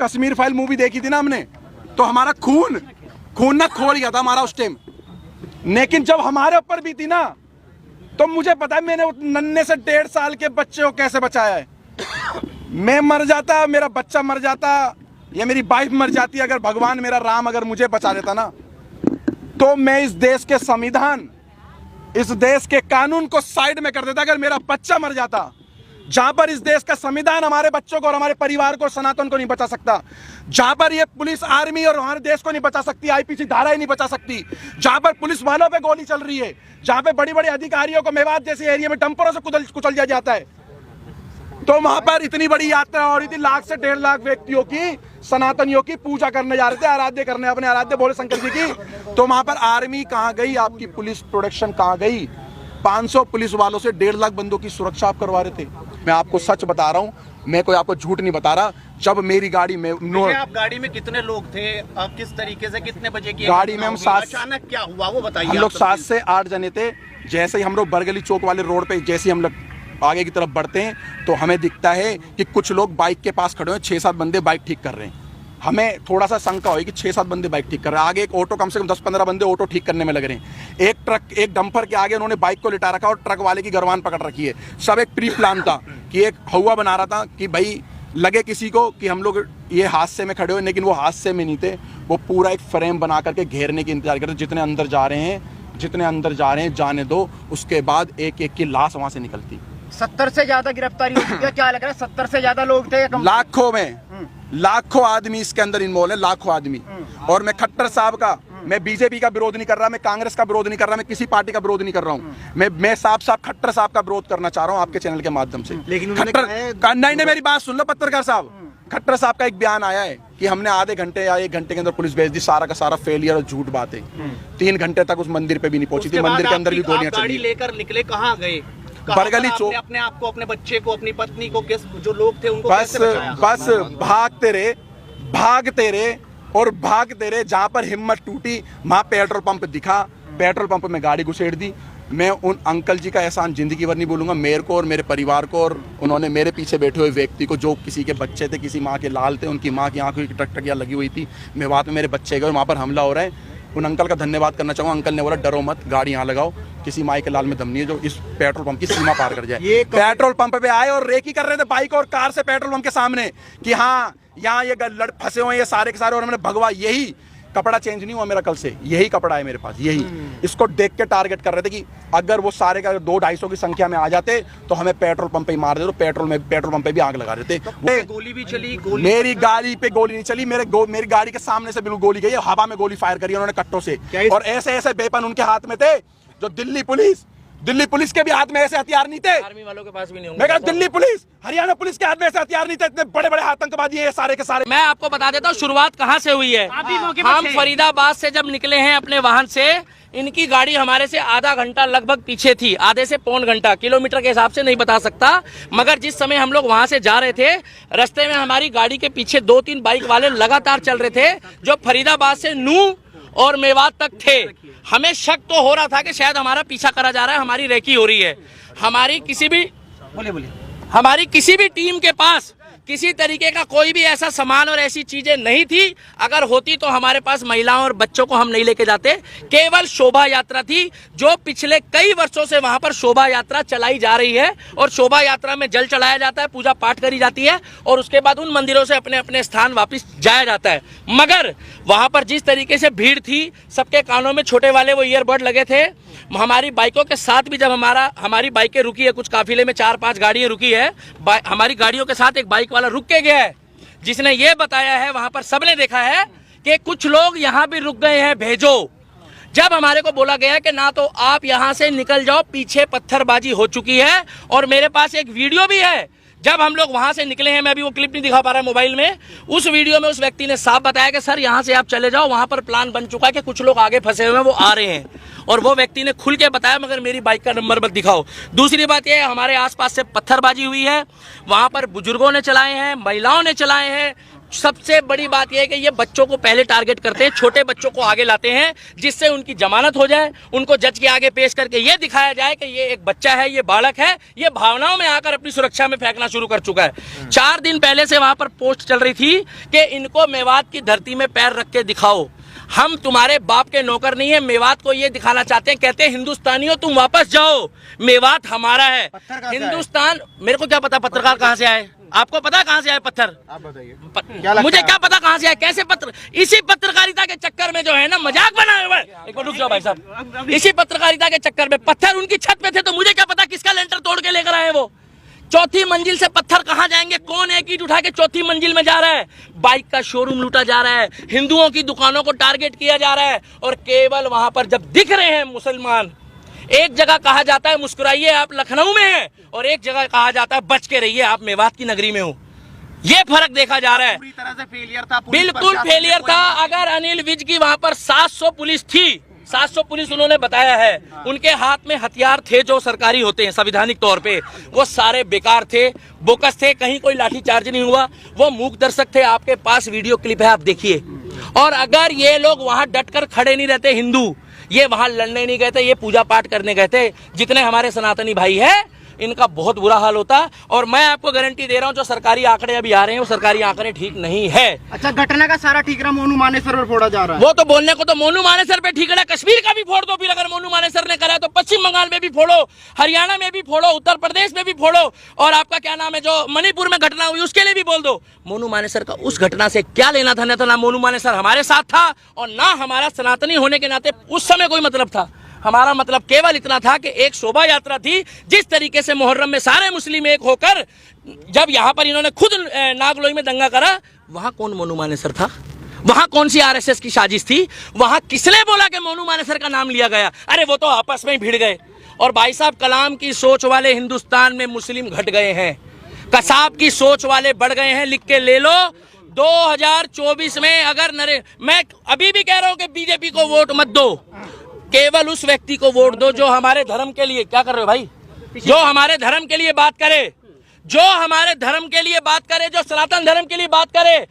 Kashmir file movie देखी थी ना हमने, तो हमारा खून ना खोल गया था हमारा उस टाइम। लेकिन जब हमारे ऊपर भी थी ना, तो मुझे पता है मैंने नन्हे से 1.5 साल के बच्चे को कैसे बचाया है। मैं मर जाता, मेरा बच्चा मर जाता, या मेरी वाइफ मर जाती, अगर भगवान मेरा राम अगर मुझे बचा देता ना, तो मैं इस देश के संविधान, इस देश के कानून को साइड में कर देता। अगर मेरा बच्चा मर जाता, जहां पर इस देश का संविधान हमारे बच्चों को और हमारे परिवार को, सनातन को नहीं बचा सकता, जहां पर ये पुलिस, आर्मी और हमारे देश को नहीं बचा सकती, आईपीसी धाराएं नहीं बचा सकती, जहां पर पुलिस वालों पे गोली चल रही है, जहां पे बड़ी बड़ी अधिकारियों को मेवात जैसे एरिया में डंपरों से कुचल दिया जाता है, तो वहां पर इतनी बड़ी यात्रा हो रही थी, 1 लाख से 1.5 लाख व्यक्तियों की, सनातनियों की पूजा करने जा रहे थे, आराध्य करने, अपने आराध्य भोले शंकर जी की। तो वहां पर आर्मी कहां गई, आपकी पुलिस प्रोटेक्शन कहां गई? 500 पुलिस वालों से 1.5 लाख बंदों की सुरक्षा आप करवा रहे थे। मैं आपको सच बता रहा हूं, मैं कोई आपको झूठ नहीं बता रहा। जब मेरी गाड़ी में आप गाड़ी में कितने लोग थे, आप किस तरीके से, कितने बजे की गाड़ी में हम 7, अचानक क्या हुआ वो बताइए। हम लोग 7 से 8 जने थे। जैसे ही हम लोग बरगली चौक वाले रोड पे जैसे ही हम लोग आगे की तरफ बढ़ते हैं, तो हमें दिखता है कि कुछ लोग बाइक के पास खड़े हैं, 6-7 बंदे बाइक ठीक कर रहे हैं। हमें थोड़ा सा शंका हुई कि 6-7 बंदे बाइक ठीक कर रहे हैं। आगे एक ऑटो, कम से कम 10-15 बंदे ऑटो ठीक करने में लग रहे हैं। एक ट्रक, एक डंपर के आगे उन्होंने बाइक को लिटा रखा और ट्रक वाले की गरवान पकड़ रखी है। सब एक प्री प्लान था कि एक हवा बना रहा था कि भाई लगे किसी को कि हम लोग ये हादसे में खड़े हुए, लेकिन वो हादसे में नहीं थे। वो पूरा एक फ्रेम बना करके घेरने की इंतजार करते, जितने अंदर जा रहे हैं जाने दो, उसके बाद एक एक की लाश वहां से निकलती। 70 से ज्यादा गिरफ्तारी हो चुकी है, क्या लग रहा है? 70 से ज्यादा लोग थे, लाखों में, लाखों आदमी इसके अंदर इन्वॉल्व है, लाखों आदमी। और मैं खट्टर साहब का, मैं बीजेपी का विरोध नहीं कर रहा, मैं कांग्रेस का विरोध नहीं कर रहा, मैं किसी पार्टी का विरोध नहीं कर रहा हूँ। मैं साफ खट्टर साहब का विरोध करना चाह रहा हूँ आपके चैनल के माध्यम से। लेकिन नहीं, मेरी बात सुन लो पत्रकार साहब। खट्टर साहब का एक बयान आया है कि हमने आधे घंटे या 1 घंटे के अंदर पुलिस भेज दी, सारा का सारा फेलियर और झूठ बात है। 3 घंटे तक उस मंदिर पे भी नहीं पहुंची थी, मंदिर के अंदर भी गोलियां चली। गाड़ी लेकर निकले, कहाँ गए? बरगली चौक। अपने आप को, अपने बच्चे को, अपनी पत्नी को, जो लोग थे उनको बस भागते रहे। जहां पर हिम्मत टूटी, वहां पेट्रोल पंप दिखा, पेट्रोल पंप में गाड़ी घुसेड़ दी। मैं उन अंकल जी का एहसान जिंदगी भर नहीं भूलूंगा, मेरे को और मेरे परिवार को, और उन्होंने मेरे पीछे बैठे हुए व्यक्ति को, जो किसी के बच्चे थे, किसी माँ के लाल थे, उनकी माँ की आंखों की टकटकियां लगी हुई थी, मेवात में मेरे बच्चे गए, वहां पर हमला हो रहा है। उन अंकल का धन्यवाद करना चाहूंगा। अंकल ने बोला डरो मत, गाड़ी यहाँ लगाओ, किसी माई के लाल में दम नहीं है जो इस पेट्रोल पंप की सीमा पार कर जाए। पेट्रोल पंप पे आए और रेकी कर रहे थे बाइक और कार से पेट्रोल पंप के सामने कि हाँ यहाँ ये लड़ फंसे हुए हैं ये सारे के सारे, और मैंने भगवा, यही कपड़ा चेंज नहीं हुआ मेरा कल से, यही कपड़ा है मेरे पास, यही। इसको देख के टारगेट कर रहे थे कि अगर वो सारे का 200-250 की संख्या में आ जाते तो हमें पेट्रोल पंप पे ही मार देते, तो पेट्रोल पंप पे भी आग लगा देते। गोली भी चली, मेरी गाड़ी पे गोली नहीं चली, मेरी गाड़ी के सामने से बिल्कुल गोली गई, हवा में गोली फायर करी उन्होंने कट्टों से, और ऐसे वेपन उनके हाथ में थे जो दिल्ली पुलिस के भी हाथ में ऐसे हथियार नहीं थे, आर्मी वालों के पास भी नहीं होंगे। मैं कहा दिल्ली पुलिस, हरियाणा पुलिस के हाथ में ऐसे हथियार नहीं थे, इतने बड़े बड़े आतंकवादी हैं सारे के सारे। मैं आपको बता देता हूँ शुरुआत कहाँ से हुई है। हम फरीदाबाद से जब निकले हैं अपने वाहन से, इनकी गाड़ी हमारे से आधा घंटा लगभग पीछे थी, आधे से पौन घंटा, किलोमीटर के हिसाब से नहीं बता सकता, मगर जिस समय हम लोग वहां से जा रहे थे, रास्ते में हमारी गाड़ी के पीछे 2-3 बाइक वाले लगातार चल रहे थे, जो फरीदाबाद से नूह और मेवात तक थे। हमें शक तो हो रहा था कि शायद हमारा पीछा करा जा रहा है, हमारी रेकी हो रही है। हमारी किसी भी टीम के पास किसी तरीके का कोई भी ऐसा सामान और ऐसी चीजें नहीं थी। अगर होती तो हमारे पास महिलाओं और बच्चों को हम नहीं लेके जाते। केवल शोभा यात्रा थी, जो पिछले कई वर्षों से वहां पर शोभा यात्रा चलाई जा रही है, और शोभा यात्रा में जल चढ़ाया जाता है, पूजा पाठ करी जाती है, और उसके बाद उन मंदिरों से अपने अपने स्थान वापस जाया जाता है। मगर वहां पर जिस तरीके से भीड़ थी, सबके कानों में छोटे वाले वो ईयरबड लगे थे। हमारी बाइकों के साथ भी जब हमारी बाइकें रुकी है, कुछ काफिले में 4-5 गाड़ियां रुकी है, हमारी गाड़ियों के साथ एक बाइक वाला रुक के गया है, जिसने ये बताया है, वहां पर सबने देखा है कि कुछ लोग यहाँ भी रुक गए हैं, भेजो। जब हमारे को बोला गया कि ना तो आप यहाँ से निकल जाओ, पीछे पत्थरबाजी हो चुकी है, और मेरे पास एक वीडियो भी है जब हम लोग वहां से निकले हैं, मैं अभी वो क्लिप नहीं दिखा पा रहा मोबाइल में, उस वीडियो में उस व्यक्ति ने साफ बताया कि सर यहाँ से आप चले जाओ, वहां पर प्लान बन चुका है कि कुछ लोग आगे फंसे हुए हैं, वो आ रहे हैं, और वो व्यक्ति ने खुल के बताया, मगर मेरी बाइक का नंबर मत दिखाओ। दूसरी बात यह है, हमारे आसपास से पत्थरबाजी हुई है, वहां पर बुजुर्गों ने चलाए हैं, महिलाओं ने चलाए हैं, सबसे बड़ी बात यह है कि ये बच्चों को पहले टारगेट करते हैं, छोटे बच्चों को आगे लाते हैं जिससे उनकी जमानत हो जाए, उनको जज के आगे पेश करके ये दिखाया जाए कि ये एक बच्चा है, ये बालक है, ये भावनाओं में आकर अपनी सुरक्षा में फेंकना शुरू कर चुका है। 4 दिन पहले से वहां पर पोस्ट चल रही थी कि इनको मेवात की धरती में पैर रख के दिखाओ, हम तुम्हारे बाप के नौकर नहीं है। मेवात को ये दिखाना चाहते हैं, कहते हैं हिंदुस्तानियों तुम वापस जाओ, मेवात हमारा है। हिंदुस्तान, मेरे को क्या पता पत्रकार कहां से आए, आपको पता कहां से आए पत्थर? आप बताइए, मुझे क्या पता कहां से आए, कैसे पत्र, इसी पत्रकारिता के चक्कर में जो है ना मजाक बनाए हुए। एक बार रुक जाओ भाई साहब, इसी पत्रकारिता के चक्कर में पत्थर उनकी छत पे थे तो मुझे क्या पता किसका लेंटर तोड़ के लेकर आए वो। चौथी मंजिल से पत्थर कहां जाएंगे, कौन एक ईंट उठा के चौथी मंजिल में जा रहा है? बाइक का शोरूम लूटा जा रहा है, हिंदुओं की दुकानों को टारगेट किया जा रहा है, और केवल वहां पर जब दिख रहे हैं मुसलमान, एक जगह कहा जाता है मुस्कुराइए आप लखनऊ में हैं, और एक जगह कहा जाता है बच के रहिए आप मेवात की नगरी में हो। ये फर्क देखा जा रहा है। पूरी तरह से फेलियर था, बिल्कुल फेलियर था। अगर अनिल विज की वहां पर 700 पुलिस थी, 700 पुलिस उन्होंने बताया है, उनके हाथ में हथियार थे जो सरकारी होते हैं संवैधानिक तौर पे, वो सारे बेकार थे, बोकस थे, कहीं कोई लाठीचार्ज नहीं हुआ, वो मूक दर्शक थे। आपके पास वीडियो क्लिप है, आप देखिए। और अगर ये लोग वहां डटकर खड़े नहीं रहते, हिंदू ये वहां लड़ने नहीं गए थे, ये पूजा पाठ करने गए थे, जितने हमारे सनातनी भाई है इनका बहुत बुरा हाल होता। और मैं आपको गारंटी दे रहा हूं जो सरकारी आंकड़े अभी आ रहे हैं वो सरकारी आंकड़े ठीक नहीं है। अच्छा, घटना का सारा ठीकरा मोनू मानेसर पर फोड़ा जा रहा है। वो तो बोलने को तो मोनू मानेसर पे ठीकरा कश्मीर का भी फोड़ दो, फिर अगर मोनू मानेसर ने करा है तो पश्चिम बंगाल में भी फोड़ो, हरियाणा में भी फोड़ो, उत्तर प्रदेश में भी फोड़ो, और आपका क्या नाम है जो मणिपुर में घटना हुई उसके लिए भी बोल दो। मोनू मानेसर का उस घटना से क्या लेना था? ना मोनू मानेसर हमारे साथ था और ना हमारा सनातनी होने के नाते उस समय कोई मतलब था। हमारा मतलब केवल इतना था कि एक शोभा यात्रा थी, जिस तरीके से मुहर्रम में सारे मुस्लिम एक होकर जब यहाँ पर इन्होंने खुद नागलोई में दंगा करा, वहां कौन मोनू मानेसर था? वहां कौन सी आरएसएस की साजिश थी? वहां किसने बोला कि मोनू मानेसर का नाम लिया गया? अरे वो तो आपस में ही भिड़ गए। और भाई साहब, कलाम की सोच वाले हिंदुस्तान में मुस्लिम घट गए हैं, कसाब की सोच वाले बढ़ गए हैं। लिख के ले लो, 2024 में अगर मैं अभी भी कह रहा हूं कि बीजेपी को वोट मत दो, केवल उस व्यक्ति को वोट दो जो हमारे धर्म के लिए, क्या कर रहे हो भाई, जो हमारे धर्म के लिए बात करे, जो हमारे धर्म के लिए बात करे, जो सनातन धर्म के लिए बात करे।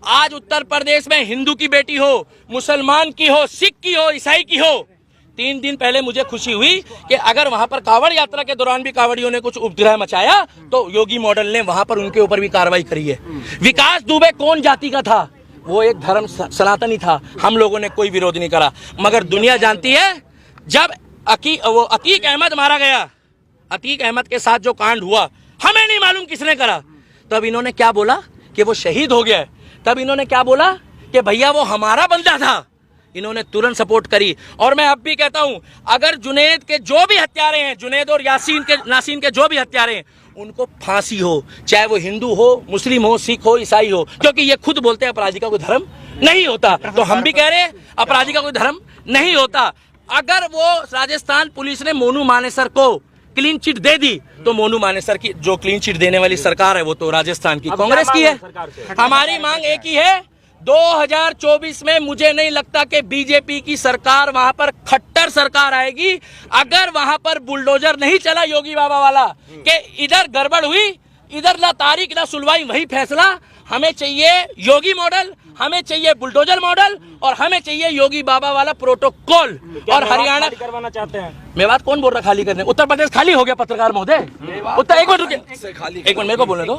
आज उत्तर प्रदेश में हिंदू की बेटी हो, मुसलमान की हो, सिख की हो, ईसाई की हो, 3 दिन पहले मुझे खुशी हुई कि अगर वहां पर कांवड़ यात्रा के दौरान भी कांवड़ियों ने कुछ उपद्रव मचाया तो योगी मॉडल ने वहां पर उनके ऊपर भी कार्रवाई करी है। विकास दुबे कौन जाति का था? वो एक धर्म सनातनी था, हम लोगों ने कोई विरोध नहीं करा। मगर दुनिया जानती है, जब अतीक अहमद मारा गया, अतीक अहमद के साथ जो कांड हुआ, हमें नहीं मालूम किसने करा, तब इन्होंने क्या बोला कि वो शहीद हो गया। तब इन्होंने क्या बोला कि भैया वो हमारा बंदा था। इन्होंने तुरंत सपोर्ट करी। और मैं अब भी कहता हूं, अगर जुनैद के जो भी हत्यारे हैं, जुनैद और नासीन के जो भी हत्यारे हैं, उनको फांसी हो, चाहे वो हिंदू हो, मुस्लिम हो, सिख हो, ईसाई हो, क्योंकि ये खुद बोलते हैं अपराधी का कोई धर्म नहीं होता। तो हम भी कह रहे हैं अपराधी का कोई धर्म नहीं होता। अगर वो राजस्थान पुलिस ने मोनू मानेसर को क्लीन चिट दे दी, तो मोनू मानेसर की जो क्लीन चिट देने वाली सरकार है वो तो राजस्थान की कांग्रेस की है। हमारी मांग एक ही है, 2024 में मुझे नहीं लगता कि बीजेपी की सरकार वहां पर खट्टर सरकार आएगी। अगर वहां पर बुलडोजर नहीं चला योगी बाबा वाला कि इधर गड़बड़ हुई, इधर ना तारीख ना सुनवाई, वही फैसला। हमें चाहिए योगी मॉडल, हमें चाहिए बुलडोजर मॉडल, और हमें चाहिए योगी बाबा वाला प्रोटोकॉल। और हरियाणा करवाना चाहते हैं। मेवात कौन बोल रहा खाली करने? उत्तर प्रदेश खाली हो गया पत्रकार महोदय। उत्तर एक मिनट मेरे को बोलने दो।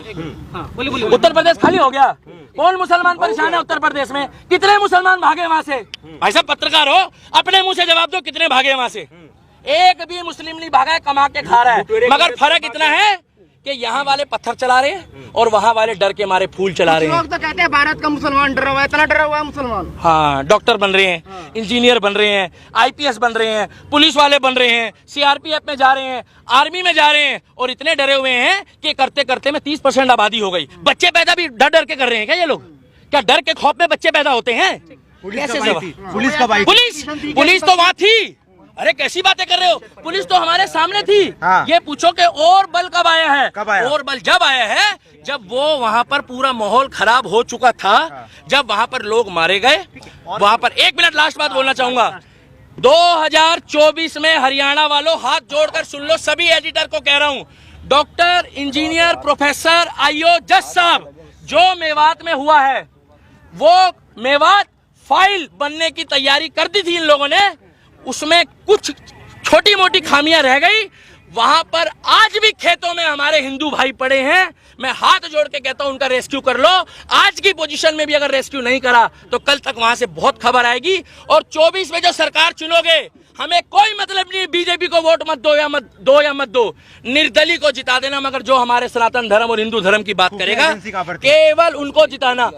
उत्तर प्रदेश खाली हो गया। कौन मुसलमान परेशान है उत्तर प्रदेश में? कितने मुसलमान भागे वहां से? भाई साहब पत्रकार हो, अपने मुंह से जवाब दो, कितने भागे वहां से? एक भी मुस्लिम नहीं भागा है, कमा के खा रहा है। मगर फर्क इतना है कि यहाँ वाले पत्थर चला रहे हैं और वहाँ वाले डर के मारे फूल चला रहे हैं। लोग तो कहते हैं भारत का मुसलमान डरा हुआ है, इतना डरा हुआ है मुसलमान। हाँ, डॉक्टर बन रहे हैं, इंजीनियर बन रहे हैं, आईपीएस बन रहे हैं, पुलिस वाले बन रहे हैं, सीआरपीएफ में जा रहे हैं, आर्मी में जा रहे हैं, और इतने डरे हुए हैं कि करते करते में 30% आबादी हो गई। बच्चे पैदा भी डर डर के कर रहे हैं क्या ये लोग? क्या डर के खौफ में बच्चे पैदा होते हैं? पुलिस तो वहाँ थी। अरे कैसी बातें कर रहे हो? पुलिस तो हमारे सामने थी। हाँ। ये पूछो कि और बल कब आया है? कब आया? और बल जब आया है जब वो वहाँ पर पूरा माहौल खराब हो चुका था। हाँ। जब वहाँ पर लोग मारे गए, वहाँ पर, एक मिनट लास्ट बात बोलना चाहूंगा, 2024 में हरियाणा वालों हाथ जोड़कर सुन लो, सभी एडिटर को कह रहा हूँ, डॉक्टर, इंजीनियर, प्रोफेसर, आईओ, जज साहब जो मेवात में हुआ है वो मेवात फाइल बनने की तैयारी कर दी थी इन लोगों ने, उसमें कुछ छोटी मोटी खामियां रह गई। वहां पर आज भी खेतों में हमारे हिंदू भाई पड़े हैं। मैं हाथ जोड़ के कहता हूं उनका रेस्क्यू कर लो। आज की पोजीशन में भी अगर रेस्क्यू नहीं करा तो कल तक वहां से बहुत खबर आएगी। और 24 में जो सरकार चुनोगे, हमें कोई मतलब नहीं बीजेपी को वोट मत दो। निर्दलीय को जिता देना, मगर जो हमारे सनातन धर्म और हिंदू धर्म की बात करेगा केवल उनको जिताना।